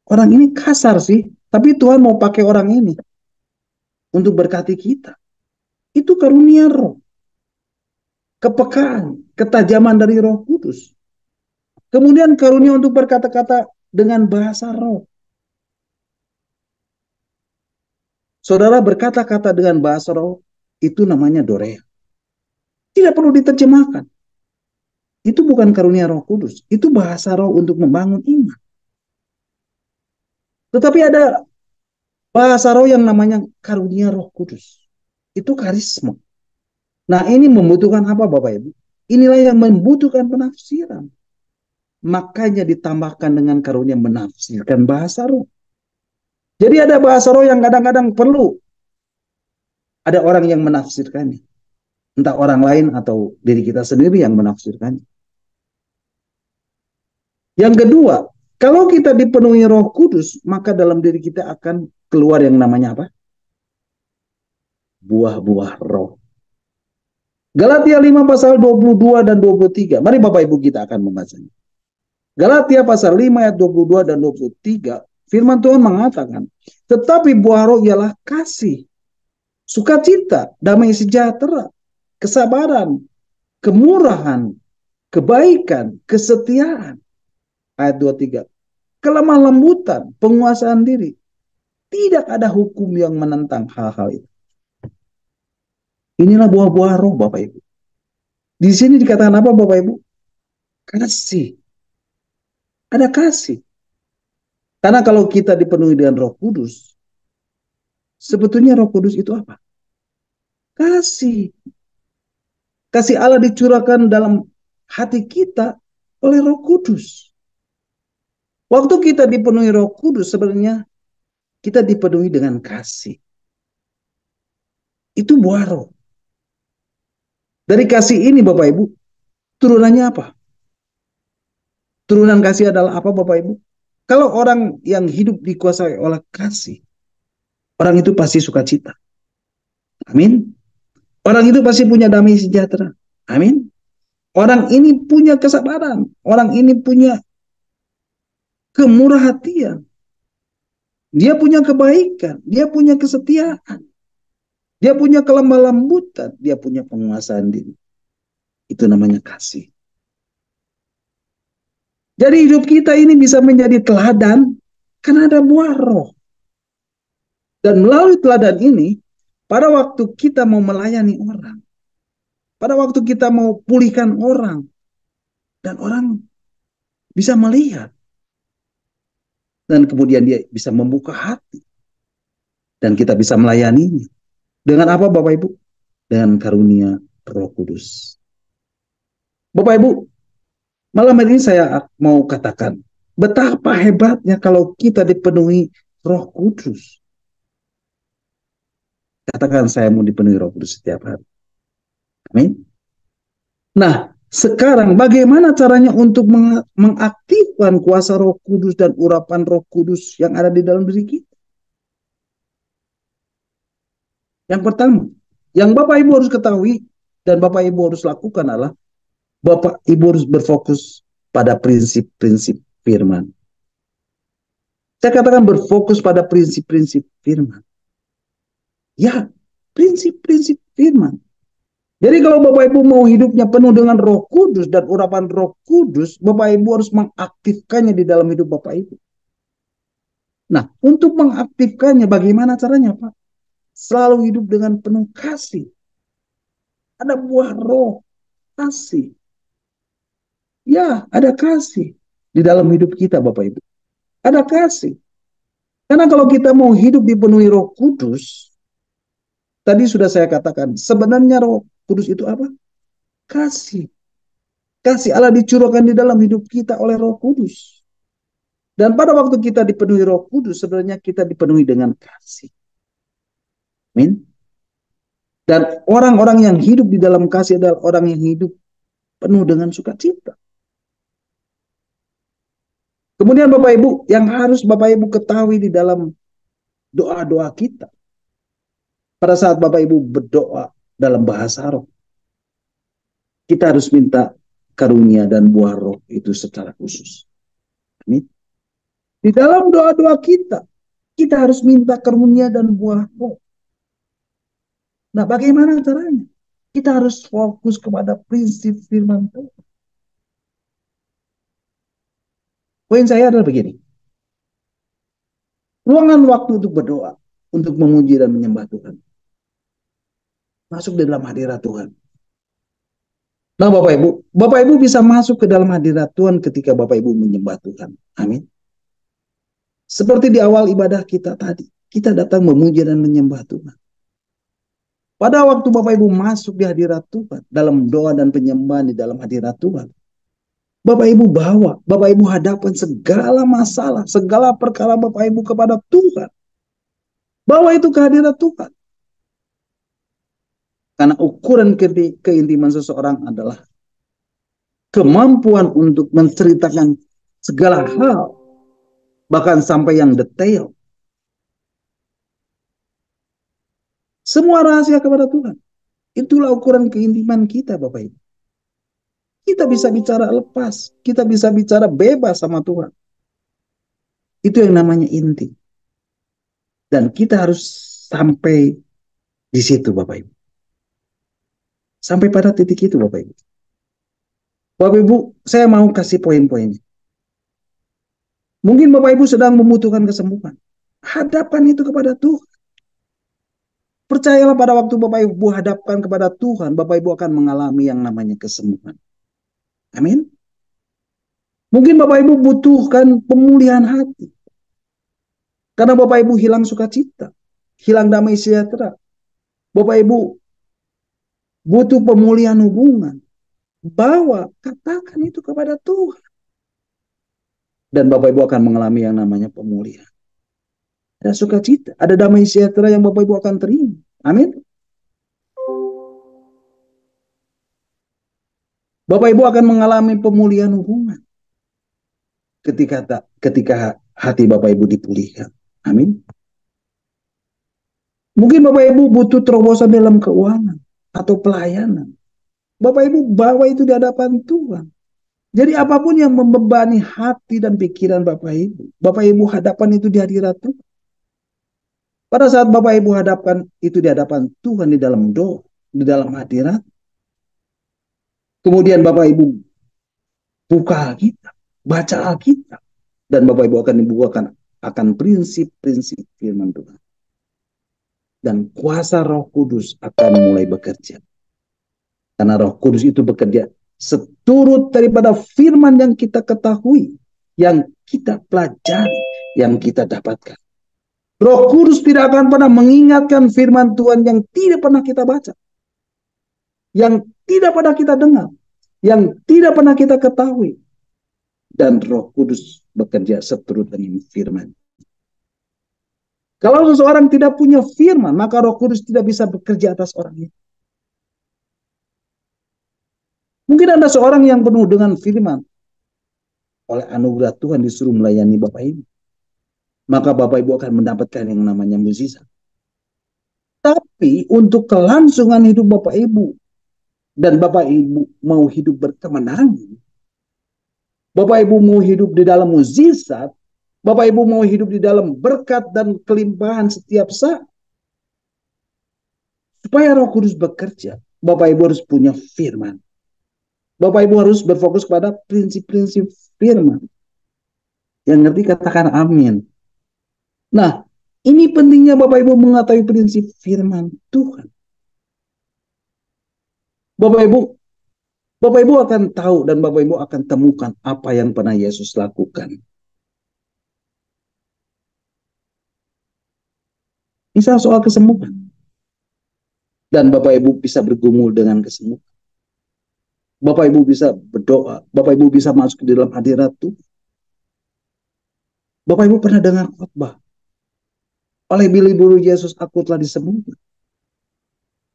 Orang ini kasar sih, tapi Tuhan mau pakai orang ini untuk berkati kita. Itu karunia roh. Kepekaan, ketajaman dari Roh Kudus. Kemudian karunia untuk berkata-kata dengan bahasa roh. Saudara berkata-kata dengan bahasa roh, itu namanya dorea. Tidak perlu diterjemahkan. Itu bukan karunia Roh Kudus. Itu bahasa roh untuk membangun iman. Tetapi ada Bahasa roh yang namanya karunia Roh Kudus. Itu karisma. Nah, ini membutuhkan apa Bapak Ibu? Inilah yang membutuhkan penafsiran. Makanya ditambahkan dengan karunia menafsirkan bahasa roh. Jadi ada bahasa roh yang kadang-kadang perlu ada orang yang menafsirkannya. Entah orang lain atau diri kita sendiri yang menafsirkannya. Yang kedua, kalau kita dipenuhi Roh Kudus, maka dalam diri kita akan keluar yang namanya apa? Buah-buah roh. Galatia 5 pasal 22 dan 23. Mari Bapak Ibu kita akan membacanya. Galatia pasal 5 ayat 22 dan 23. Firman Tuhan mengatakan, tetapi buah roh ialah kasih, sukacita, damai sejahtera, kesabaran, kemurahan, kebaikan, kesetiaan. Ayat 23. Kelemah lembutan, penguasaan diri. Tidak ada hukum yang menentang hal-hal itu. Inilah buah-buah roh Bapak Ibu. Di sini dikatakan apa Bapak Ibu? Kasih. Ada kasih. Karena kalau kita dipenuhi dengan Roh Kudus, sebetulnya Roh Kudus itu apa? Kasih. Kasih Allah dicurahkan dalam hati kita oleh Roh Kudus. Waktu kita dipenuhi Roh Kudus, sebenarnya kita dipenuhi dengan kasih. Itu buah roh. Dari kasih ini Bapak Ibu, turunannya apa? Turunan kasih adalah apa Bapak Ibu? Kalau orang yang hidup dikuasai oleh kasih, orang itu pasti sukacita. Amin. Orang itu pasti punya damai sejahtera. Amin. Orang ini punya kesabaran. Orang ini punya kemurah hatian. Dia punya kebaikan. Dia punya kesetiaan. Dia punya kelemah lembutan. Dia punya penguasaan diri. Itu namanya kasih. Jadi hidup kita ini bisa menjadi teladan karena ada buah roh. Dan melalui teladan ini, pada waktu kita mau melayani orang, pada waktu kita mau pulihkan orang, dan orang bisa melihat, dan kemudian dia bisa membuka hati, dan kita bisa melayaninya. Dengan apa Bapak Ibu? Dengan karunia Roh Kudus. Bapak Ibu, malam hari ini saya mau katakan, betapa hebatnya kalau kita dipenuhi Roh Kudus. Katakan saya mau dipenuhi Roh Kudus setiap hari. Amin. Nah, sekarang bagaimana caranya untuk mengaktifkan kuasa Roh Kudus dan urapan Roh Kudus yang ada di dalam diri kita? Yang pertama, yang Bapak Ibu harus ketahui dan Bapak Ibu harus lakukan adalah Bapak Ibu harus berfokus pada prinsip-prinsip firman. Saya katakan berfokus pada prinsip-prinsip firman. Ya, prinsip-prinsip firman. Jadi kalau Bapak Ibu mau hidupnya penuh dengan Roh Kudus dan urapan Roh Kudus, Bapak Ibu harus mengaktifkannya di dalam hidup Bapak Ibu. Nah, untuk mengaktifkannya bagaimana caranya, Pak? Selalu hidup dengan penuh kasih. Ada buah roh, kasih. Ya, ada kasih di dalam hidup kita, Bapak Ibu. Ada kasih. Karena kalau kita mau hidup dipenuhi Roh Kudus, tadi sudah saya katakan, sebenarnya Roh Kudus itu apa? Kasih. Kasih Allah dicurahkan di dalam hidup kita oleh Roh Kudus. Dan pada waktu kita dipenuhi Roh Kudus, sebenarnya kita dipenuhi dengan kasih. Amin. Dan orang-orang yang hidup di dalam kasih adalah orang yang hidup penuh dengan sukacita. Kemudian Bapak Ibu, yang harus Bapak Ibu ketahui di dalam doa-doa kita. Pada saat Bapak Ibu berdoa dalam bahasa roh, kita harus minta karunia dan buah roh itu secara khusus. Amin. Di dalam doa-doa kita, kita harus minta karunia dan buah roh. Nah, bagaimana caranya? Kita harus fokus kepada prinsip firman Tuhan. Poin saya adalah begini. Ruangan waktu untuk berdoa, untuk memuji dan menyembah Tuhan. Masuk di dalam hadirat Tuhan. Nah Bapak Ibu bisa masuk ke dalam hadirat Tuhan ketika Bapak Ibu menyembah Tuhan. Amin. Seperti di awal ibadah kita tadi. kita datang memuji dan menyembah Tuhan. Pada waktu Bapak Ibu masuk di hadirat Tuhan, dalam doa dan penyembahan di dalam hadirat Tuhan, Bapak Ibu bawa, Bapak Ibu hadapkan segala masalah, segala perkara Bapak Ibu kepada Tuhan. Bawa itu ke hadirat Tuhan. Karena ukuran keintiman seseorang adalah kemampuan untuk menceritakan segala hal, bahkan sampai yang detail. Semua rahasia kepada Tuhan. Itulah ukuran keintiman kita, Bapak Ibu. Kita bisa bicara lepas, kita bisa bicara bebas sama Tuhan. Itu yang namanya inti. Dan kita harus sampai di situ, Bapak Ibu. Sampai pada titik itu, Bapak Ibu. Bapak Ibu, saya mau kasih poin-poinnya. Mungkin Bapak Ibu sedang membutuhkan kesembuhan. Hadapkan itu kepada Tuhan. Percayalah pada waktu Bapak Ibu hadapkan kepada Tuhan, Bapak Ibu akan mengalami yang namanya kesembuhan. Amin. Mungkin Bapak Ibu butuhkan pemulihan hati. Karena Bapak Ibu hilang sukacita, hilang damai sejahtera. Bapak Ibu butuh pemulihan hubungan. Bawa, katakan itu kepada Tuhan. Dan Bapak Ibu akan mengalami yang namanya pemulihan. Ada sukacita, ada damai sejahtera yang Bapak Ibu akan terima. Amin. Bapak Ibu akan mengalami pemulihan hubungan ketika hati Bapak Ibu dipulihkan. Amin. Mungkin Bapak Ibu butuh terobosan dalam keuangan atau pelayanan. Bapak Ibu bawa itu di hadapan Tuhan. Jadi apapun yang membebani hati dan pikiran Bapak Ibu hadapan itu di hadirat Tuhan. Pada saat Bapak Ibu hadapkan itu di hadapan Tuhan di dalam doa, di dalam hadirat. Kemudian Bapak Ibu buka Alkitab, baca Alkitab. Dan Bapak Ibu akan dibukakan akan prinsip-prinsip firman Tuhan. Dan kuasa Roh Kudus akan mulai bekerja. Karena Roh Kudus itu bekerja seturut daripada firman yang kita ketahui, yang kita pelajari, yang kita dapatkan. Roh Kudus tidak akan pernah mengingatkan firman Tuhan yang tidak pernah kita baca, yang tidak pernah kita dengar, yang tidak pernah kita ketahui. Dan Roh Kudus bekerja seturut dengan firman. Kalau seseorang tidak punya firman, maka Roh Kudus tidak bisa bekerja atas orangnya. Mungkin ada seorang yang penuh dengan firman. Oleh anugerah Tuhan disuruh melayani Bapak Ibu. Maka Bapak Ibu akan mendapatkan yang namanya mukjizat. Tapi untuk kelangsungan hidup Bapak Ibu, dan Bapak Ibu mau hidup berkemenangan, Bapak Ibu mau hidup di dalam mukjizat, Bapak Ibu mau hidup di dalam berkat dan kelimpahan setiap saat, supaya Roh Kudus bekerja, Bapak Ibu harus punya firman. Bapak Ibu harus berfokus pada prinsip-prinsip firman. Yang ngerti katakan amin. Nah, ini pentingnya Bapak Ibu mengetahui prinsip firman Tuhan. Bapak Ibu akan tahu dan Bapak Ibu akan temukan apa yang pernah Yesus lakukan. Misal soal kesembuhan. Dan Bapak Ibu bisa bergumul dengan kesembuhan. Bapak Ibu bisa berdoa. Bapak Ibu bisa masuk ke dalam hadirat Tuhan. Bapak Ibu pernah dengar khotbah. Oleh bulu Yesus aku telah disembuhkan.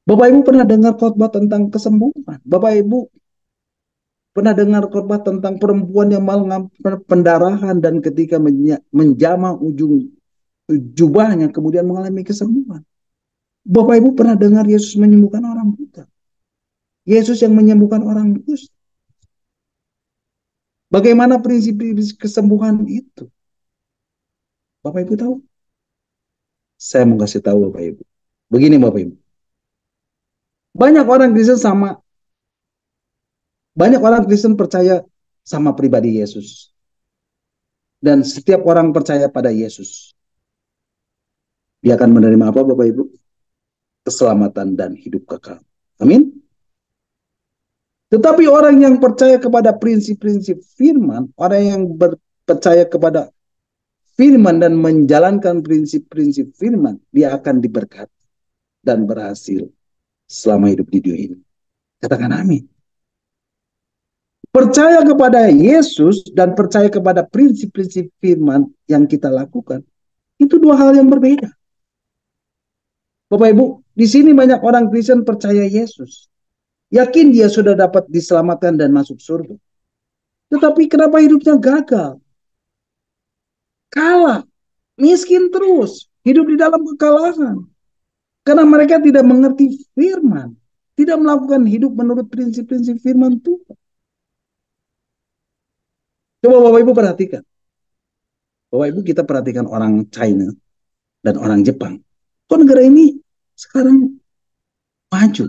Bapak Ibu pernah dengar khotbah tentang kesembuhan. Bapak Ibu pernah dengar khotbah tentang perempuan yang mengalami pendarahan dan ketika menjamah ujung jubahnya kemudian mengalami kesembuhan. Bapak Ibu pernah dengar Yesus menyembuhkan orang buta. Yesus yang menyembuhkan orang kusta. Bagaimana prinsip-prinsip kesembuhan itu? Bapak Ibu tahu? Saya mau kasih tahu Bapak Ibu. Begini Bapak Ibu. Banyak orang Kristen percaya sama pribadi Yesus. Dan setiap orang percaya pada Yesus. Dia akan menerima apa Bapak Ibu? Keselamatan dan hidup kekal. Amin. Tetapi orang yang percaya kepada prinsip-prinsip firman, orang yang percaya kepada firman dan menjalankan prinsip-prinsip firman, dia akan diberkati dan berhasil selama hidup di dunia ini. Katakan amin. Percaya kepada Yesus dan percaya kepada prinsip-prinsip firman yang kita lakukan, itu dua hal yang berbeda. Bapak Ibu, di sini banyak orang Kristen percaya Yesus. Yakin dia sudah dapat diselamatkan dan masuk surga. Tetapi kenapa hidupnya gagal? Kalah, miskin terus, hidup di dalam kekalahan. Karena mereka tidak mengerti firman, tidak melakukan hidup menurut prinsip-prinsip firman Tuhan. Coba Bapak Ibu perhatikan. Bapak Ibu kita perhatikan orang China dan orang Jepang. Kok negara ini sekarang maju?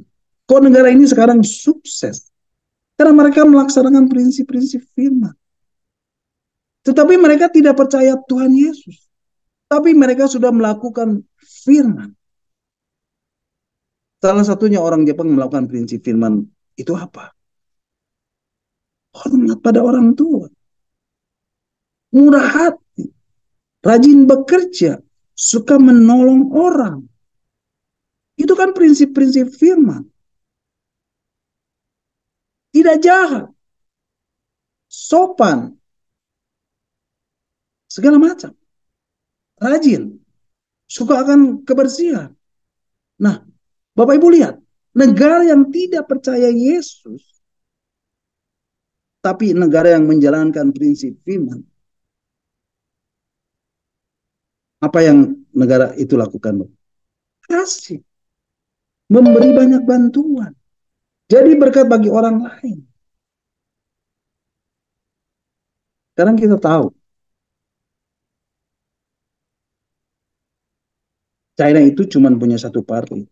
Kok negara ini sekarang sukses? Karena mereka melaksanakan prinsip-prinsip firman. Tetapi mereka tidak percaya Tuhan Yesus. Tapi mereka sudah melakukan firman. Salah satunya orang Jepang melakukan prinsip firman itu apa? Hormat pada orang tua. Murah hati. Rajin bekerja. Suka menolong orang. Itu kan prinsip-prinsip firman. Tidak jahat. Sopan. Segala macam. Rajin. Suka akan kebersihan. Nah, Bapak Ibu lihat. Negara yang tidak percaya Yesus. Tapi negara yang menjalankan prinsip firman. Apa yang negara itu lakukan? Kasih. Memberi banyak bantuan. Jadi berkat bagi orang lain. Sekarang kita tahu. China itu cuma punya satu partai.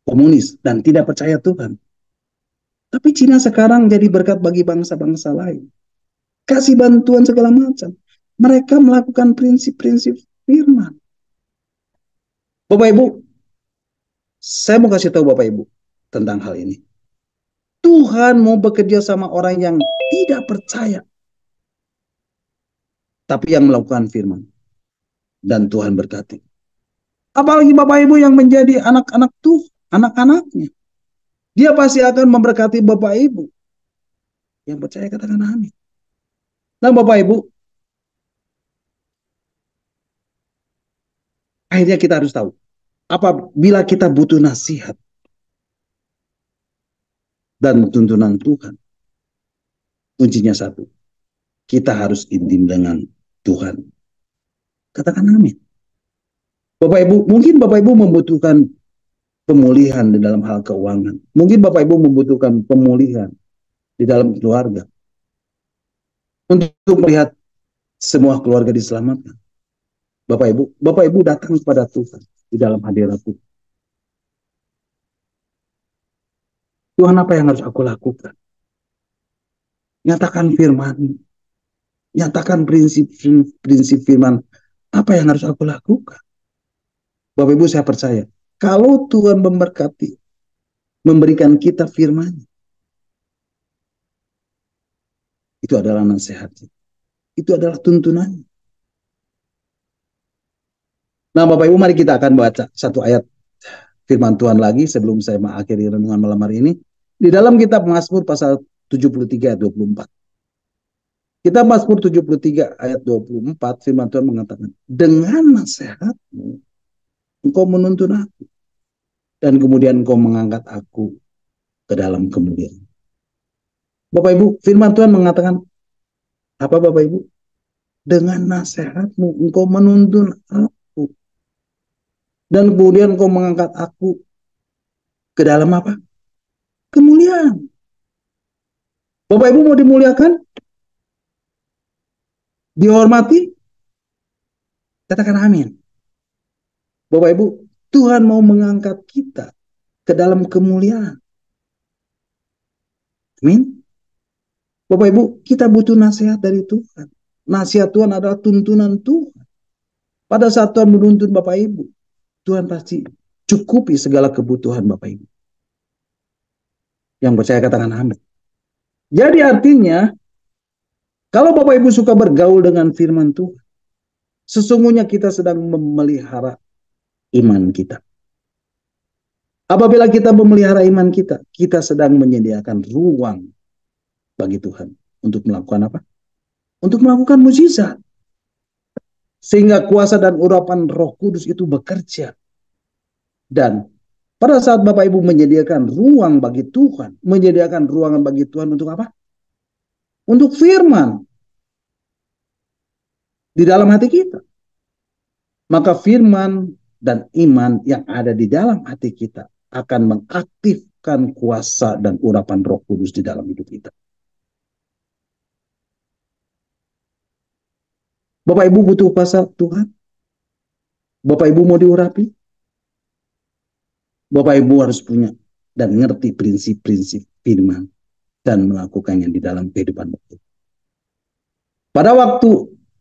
Komunis. Dan tidak percaya Tuhan. Tapi Cina sekarang jadi berkat bagi bangsa-bangsa lain. Kasih bantuan segala macam. Mereka melakukan prinsip-prinsip firman. Bapak Ibu, saya mau kasih tahu Bapak Ibu tentang hal ini. Tuhan mau bekerja sama orang yang tidak percaya. Tapi yang melakukan firman. Dan Tuhan berkati. Apalagi Bapak Ibu yang menjadi anak-anak Tuhan, anak-anaknya. Dia pasti akan memberkati Bapak Ibu. Yang percaya katakan amin. Nah Bapak Ibu, akhirnya kita harus tahu. Apabila kita butuh nasihat dan tuntunan Tuhan, kuncinya satu. Kita harus intim dengan Tuhan. Katakan amin. Bapak Ibu, mungkin Bapak Ibu membutuhkan pemulihan di dalam hal keuangan. Mungkin Bapak Ibu membutuhkan pemulihan di dalam keluarga. Untuk melihat semua keluarga diselamatkan. Bapak Ibu datang kepada Tuhan di dalam hadirat Tuhan. Tuhan, apa yang harus aku lakukan? Nyatakan firman. Nyatakan prinsip firman. Apa yang harus aku lakukan? Bapak Ibu saya percaya. Kalau Tuhan memberkati. Memberikan kita firman. Itu adalah nasihatnya. Itu adalah tuntunannya. Nah Bapak Ibu mari kita akan baca satu ayat firman Tuhan lagi sebelum saya mengakhiri renungan malam hari ini. Di dalam kitab Mazmur pasal 73 ayat 24. Kitab Mazmur 73 ayat 24 firman Tuhan mengatakan, dengan nasihatmu engkau menuntun aku dan kemudian engkau mengangkat aku ke dalam kemuliaan. Bapak Ibu, firman Tuhan mengatakan apa Bapak Ibu? Dengan nasihatmu engkau menuntun aku dan kemudian engkau mengangkat aku ke dalam apa? Kemuliaan. Bapak Ibu mau dimuliakan? Dihormati? Katakan amin. Bapak Ibu, Tuhan mau mengangkat kita ke dalam kemuliaan. Amin. Bapak Ibu, kita butuh nasihat dari Tuhan. Nasihat Tuhan adalah tuntunan Tuhan. Pada saat Tuhan menuntun Bapak Ibu, Tuhan pasti cukupi segala kebutuhan Bapak Ibu. Yang percaya katakan amin. Jadi artinya, Kalau Bapak Ibu suka bergaul dengan firman Tuhan, sesungguhnya kita sedang memelihara iman kita. Apabila kita memelihara iman kita, kita sedang menyediakan ruang bagi Tuhan untuk melakukan apa? Untuk melakukan mukjizat. Sehingga kuasa dan urapan Roh Kudus itu bekerja. Dan pada saat Bapak Ibu menyediakan ruang bagi Tuhan, menyediakan ruangan bagi Tuhan untuk apa? Untuk firman di dalam hati kita. Maka firman dan iman yang ada di dalam hati kita akan mengaktifkan kuasa dan urapan Roh Kudus di dalam hidup kita. Bapak Ibu butuh kuasa Tuhan? Bapak Ibu mau diurapi? Bapak Ibu harus punya dan ngerti prinsip-prinsip firman dan melakukannya di dalam kehidupan Bapak Ibu. Pada waktu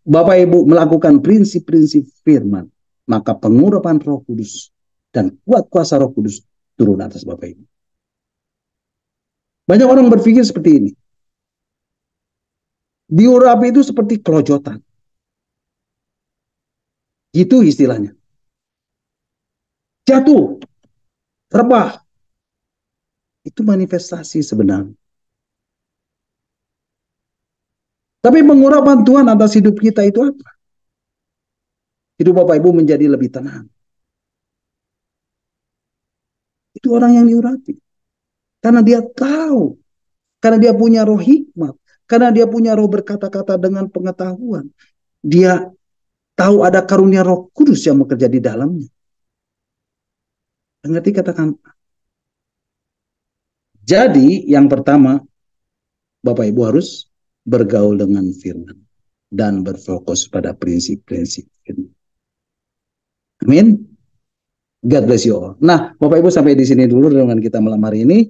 Bapak Ibu melakukan prinsip-prinsip firman, maka pengurapan Roh Kudus dan kuat kuasa Roh Kudus turun atas Bapak Ibu. Banyak orang berpikir seperti ini. Diurapi itu seperti kelojotan. Itu istilahnya. Jatuh, rebah. Itu manifestasi sebenarnya. Tapi pengurapan Tuhan atas hidup kita itu apa? Hidup Bapak Ibu menjadi lebih tenang. Itu orang yang diurapi. Karena dia tahu. Karena dia punya roh hikmat. Karena dia punya roh berkata-kata dengan pengetahuan. Dia tahu ada karunia Roh Kudus yang bekerja di dalamnya. Ngerti katakan. Jadi yang pertama, Bapak Ibu harus bergaul dengan firman. Dan berfokus pada prinsip-prinsip firman. Amin. God bless you all. Nah, Bapak Ibu sampai di sini dulu dengan kita malam hari ini.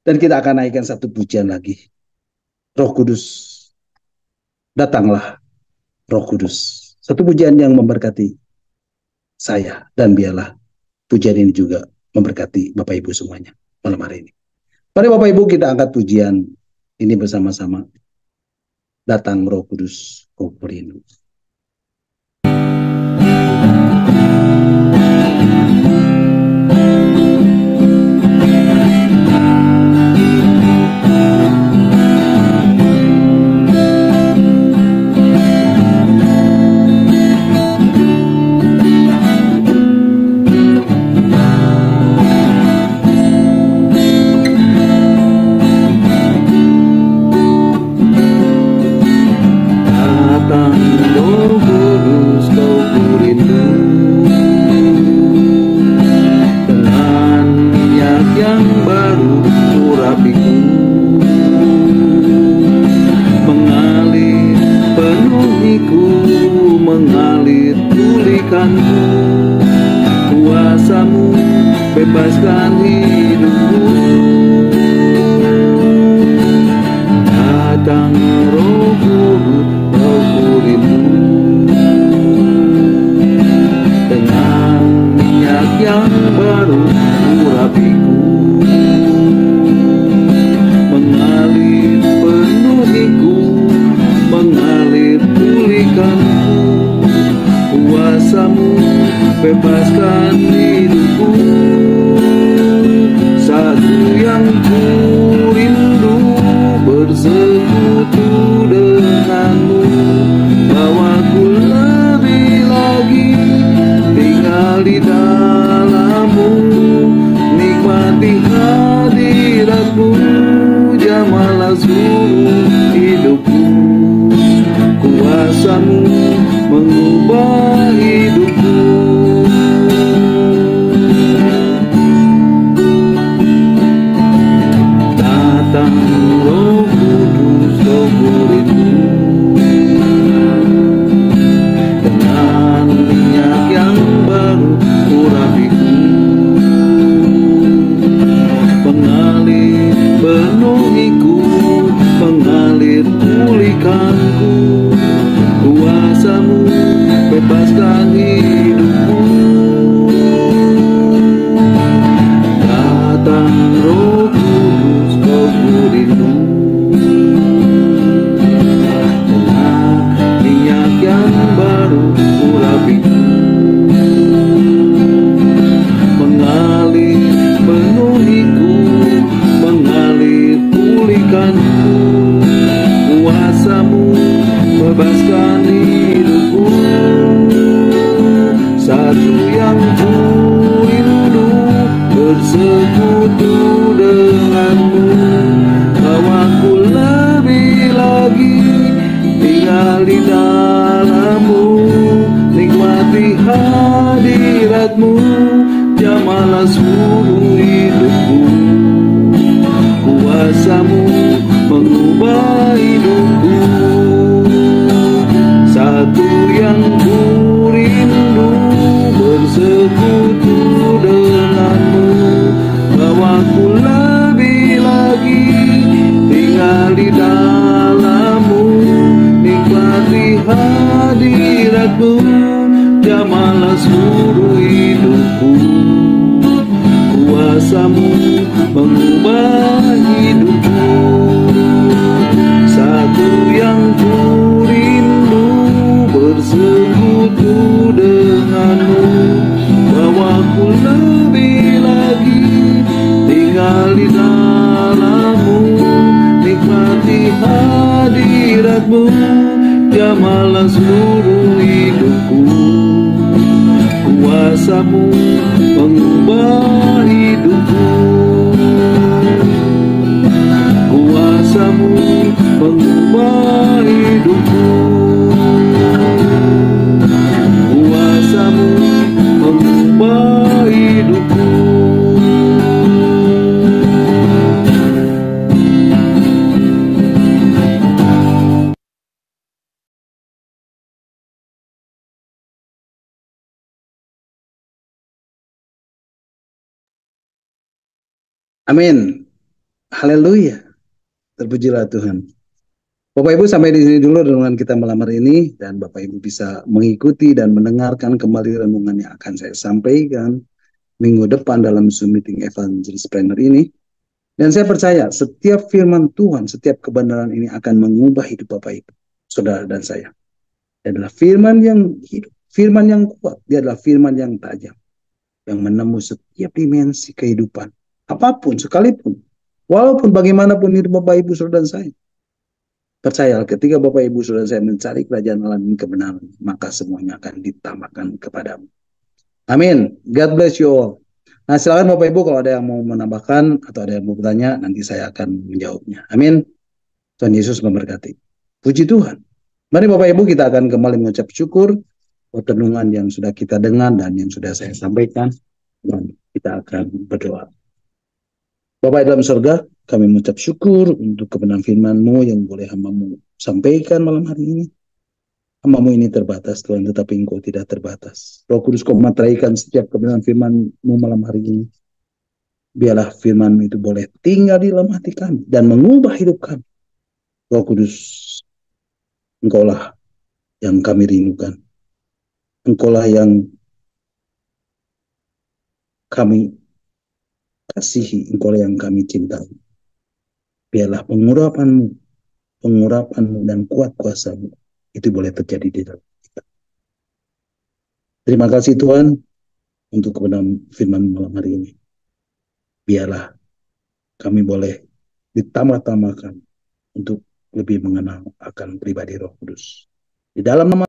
Dan kita akan naikkan satu pujian lagi. Roh Kudus, datanglah Roh Kudus. Satu pujian yang memberkati saya. Dan biarlah pujian ini juga memberkati Bapak Ibu semuanya malam hari ini. Mari Bapak Ibu kita angkat pujian ini bersama-sama. Datang Roh Kudus, Roh Perindu. Bebaskan hidupku. Datang Roh Kudus, Roh Perindu. Dengan minyak yang baru urapiku. Mengalir penuhiku, mengalir pulihkanku. Kuasamu bebaskan hidupku. Satu yang ku rindu bersekutu denganmu, bawaku lebih lagi tinggal di dalammu, nikmati hadiratmu, jamalah seluruh hidupku. Kuasamu mengubah hidupku. Datang Roh Kudus, Roh Perindu. Dengan minyak yang baru urapiku. Mengalir penuhiku, mengalir pulihkanku. Kuasamu bebaskan hidupku. Datang Roh Kudus, Roh Perindu. hadirat-Mu, jamalah seluruh hidupku. Kuasa-Mu mengubah hidupku. Satu yang ku rindu, bersekutu denganmu. Bawaku lebih lagi tinggal di dalam-Mu, nikmati hadirat-Mu, jamalah seluruh hidupku. Kuasa-Mu mengubah hidupku. Satu yang ku rindu, bersekutu denganmu. Bawaku lebih lagi tinggal di dalam-Mu, nikmati hadirat-Mu, jamalah seluruh hidupku. Kuasa-Mu mengubah hidupku. Kuasa-Mu mengubah hidupku. Kuasa-Mu mengubah hidupku. Amin. Haleluya. Terpujilah Tuhan. Bapak Ibu, sampai di sini dulu renungan kita malam hari ini, dan Bapak Ibu bisa mengikuti dan mendengarkan kembali renungan yang akan saya sampaikan minggu depan dalam Zoom meeting Evangelist Planner ini. Dan saya percaya setiap firman Tuhan, setiap kebenaran ini akan mengubah hidup Bapak Ibu, saudara dan saya. Dia adalah firman yang hidup, firman yang kuat, dia adalah firman yang tajam, yang menembus setiap dimensi kehidupan, apapun, sekalipun. Walaupun bagaimanapun hidup Bapak Ibu, saudara dan saya. Percaya, ketika Bapak Ibu saudara saya mencari kerajaan Allah dan kebenaran, maka semuanya akan ditambahkan kepadamu. Amin. God bless you all. Nah, silakan Bapak Ibu kalau ada yang mau menambahkan atau ada yang mau bertanya, nanti saya akan menjawabnya. Amin. Tuhan Yesus memberkati. Puji Tuhan. Mari Bapak Ibu kita akan kembali mengucap syukur buat renungan yang sudah kita dengar dan yang sudah saya sampaikan. Dan kita akan berdoa. Bapak dalam surga, kami mengucap syukur untuk kebenaran firman-Mu yang boleh hamba-Mu sampaikan malam hari ini. Hamba-Mu ini terbatas, Tuhan, tetapi Engkau tidak terbatas. Roh Kudus, Kau meteraikan setiap kebenaran firman-Mu malam hari ini. Biarlah firman-Mu itu boleh tinggal di dalam hati kami dan mengubah hidup kami. Roh Kudus, Engkaulah yang kami rindukan. Engkaulah yang kami kasihi, Engkaulah yang kami cintai. Biarlah pengurapan-Mu dan kuat kuasa-Mu itu boleh terjadi di dalam kita. Terima kasih Tuhan untuk kebenaran firman malam hari ini. Biarlah kami boleh ditambah-tambahkan untuk lebih mengenal akan pribadi Roh Kudus. Di dalam nama